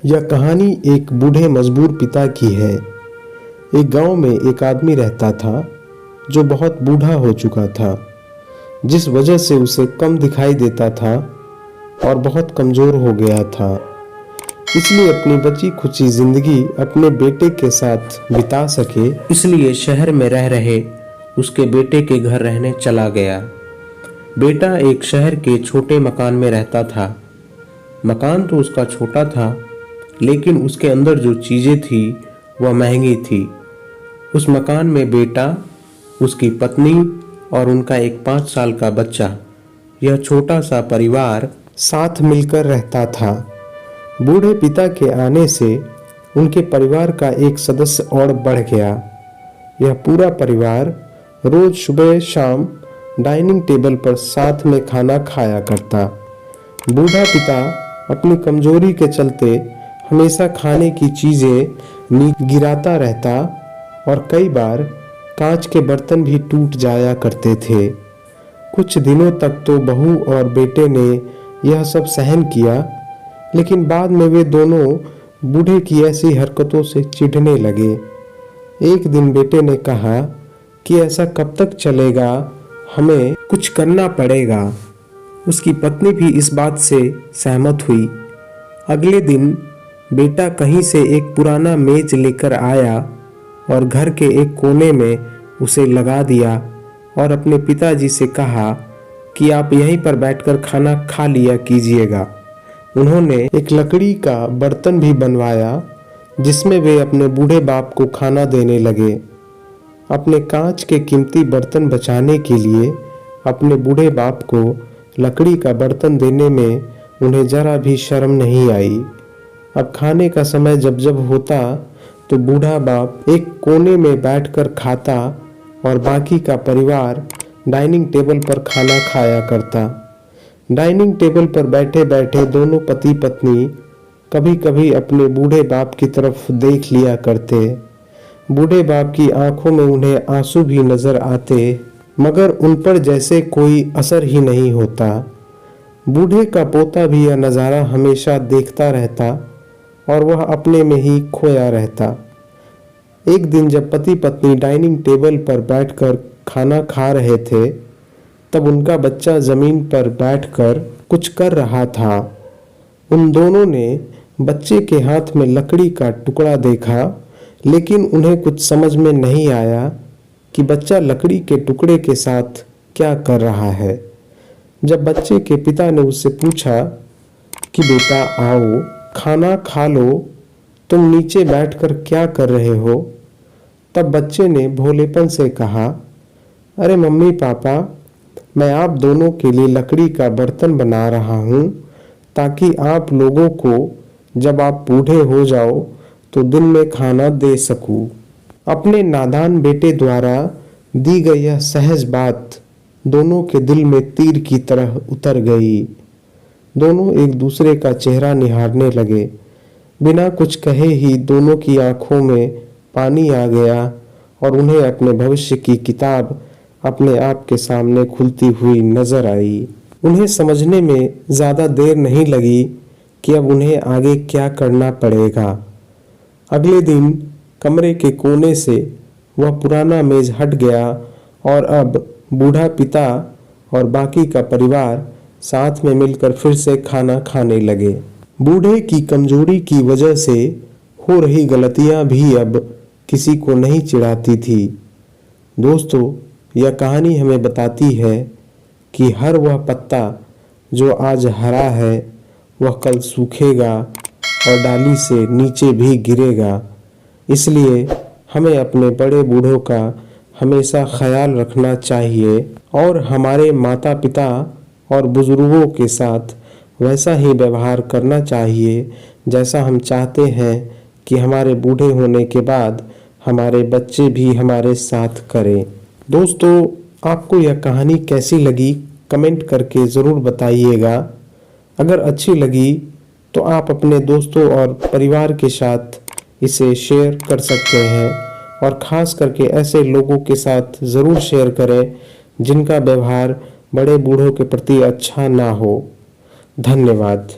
यह कहानी एक बूढ़े मजबूर पिता की है। एक गांव में एक आदमी रहता था जो बहुत बूढ़ा हो चुका था, जिस वजह से उसे कम दिखाई देता था और बहुत कमजोर हो गया था। इसलिए अपनी बची खुची जिंदगी अपने बेटे के साथ बिता सके, इसलिए शहर में रह रहे उसके बेटे के घर रहने चला गया। बेटा एक शहर के छोटे मकान में रहता था। मकान तो उसका छोटा था, लेकिन उसके अंदर जो चीजें थी वह महंगी थी। उस मकान में बेटा, उसकी पत्नी और उनका एक 5 साल का बच्चा, यह छोटा सा परिवार साथ मिलकर रहता था। बूढ़े पिता के आने से उनके परिवार का एक सदस्य और बढ़ गया। यह पूरा परिवार रोज सुबह शाम डाइनिंग टेबल पर साथ में खाना खाया करता। बूढ़ा पिता अपनी कमजोरी के चलते हमेशा खाने की चीजें गिराता रहता और कई बार कांच के बर्तन भी टूट जाया करते थे। कुछ दिनों तक तो बहू और बेटे ने यह सब सहन किया, लेकिन बाद में वे दोनों बूढ़े की ऐसी हरकतों से चिढ़ने लगे। एक दिन बेटे ने कहा कि ऐसा कब तक चलेगा, हमें कुछ करना पड़ेगा। उसकी पत्नी भी इस बात से सहमत हुई। अगले दिन बेटा कहीं से एक पुराना मेज लेकर आया और घर के एक कोने में उसे लगा दिया और अपने पिताजी से कहा कि आप यहीं पर बैठकर खाना खा लिया कीजिएगा। उन्होंने एक लकड़ी का बर्तन भी बनवाया जिसमें वे अपने बूढ़े बाप को खाना देने लगे। अपने कांच के कीमती बर्तन बचाने के लिए अपने बूढ़े बाप को लकड़ी का बर्तन देने में उन्हें जरा भी शर्म नहीं आई। अब खाने का समय जब होता तो बूढ़ा बाप एक कोने में बैठकर खाता और बाकी का परिवार डाइनिंग टेबल पर खाना खाया करता। डाइनिंग टेबल पर बैठे बैठे दोनों पति पत्नी कभी कभी अपने बूढ़े बाप की तरफ देख लिया करते। बूढ़े बाप की आंखों में उन्हें आंसू भी नजर आते, मगर उन पर जैसे कोई असर ही नहीं होता। बूढ़े का पोता भी यह नज़ारा हमेशा देखता रहता और वह अपने में ही खोया रहता। एक दिन जब पति पत्नी डाइनिंग टेबल पर बैठकर खाना खा रहे थे, तब उनका बच्चा जमीन पर बैठकर कुछ कर रहा था। उन दोनों ने बच्चे के हाथ में लकड़ी का टुकड़ा देखा, लेकिन उन्हें कुछ समझ में नहीं आया कि बच्चा लकड़ी के टुकड़े के साथ क्या कर रहा है। जब बच्चे के पिता ने उससे पूछा कि बेटा आओ खाना खा लो, तुम नीचे बैठकर क्या कर रहे हो, तब बच्चे ने भोलेपन से कहा, अरे मम्मी पापा, मैं आप दोनों के लिए लकड़ी का बर्तन बना रहा हूँ ताकि आप लोगों को जब आप बूढ़े हो जाओ तो दिन में खाना दे सकूं। अपने नादान बेटे द्वारा दी गई यह सहज बात दोनों के दिल में तीर की तरह उतर गई। दोनों एक दूसरे का चेहरा निहारने लगे। बिना कुछ कहे ही दोनों की आंखों में पानी आ गया और उन्हें अपने भविष्य की किताब अपने आप के सामने खुलती हुई नजर आई। उन्हें समझने में ज्यादा देर नहीं लगी कि अब उन्हें आगे क्या करना पड़ेगा। अगले दिन कमरे के कोने से वह पुराना मेज हट गया और अब बूढ़ा पिता और बाकी का परिवार साथ में मिलकर फिर से खाना खाने लगे। बूढ़े की कमजोरी की वजह से हो रही गलतियां भी अब किसी को नहीं चिढ़ाती थी। दोस्तों, यह कहानी हमें बताती है कि हर वह पत्ता जो आज हरा है वह कल सूखेगा और डाली से नीचे भी गिरेगा। इसलिए हमें अपने बड़े बूढ़ों का हमेशा ख्याल रखना चाहिए और हमारे माता पिता और बुजुर्गों के साथ वैसा ही व्यवहार करना चाहिए जैसा हम चाहते हैं कि हमारे बूढ़े होने के बाद हमारे बच्चे भी हमारे साथ करें। दोस्तों, आपको यह कहानी कैसी लगी कमेंट करके ज़रूर बताइएगा। अगर अच्छी लगी तो आप अपने दोस्तों और परिवार के साथ इसे शेयर कर सकते हैं और ख़ास करके ऐसे लोगों के साथ ज़रूर शेयर करें जिनका व्यवहार बड़े बूढ़ों के प्रति अच्छा ना हो। धन्यवाद।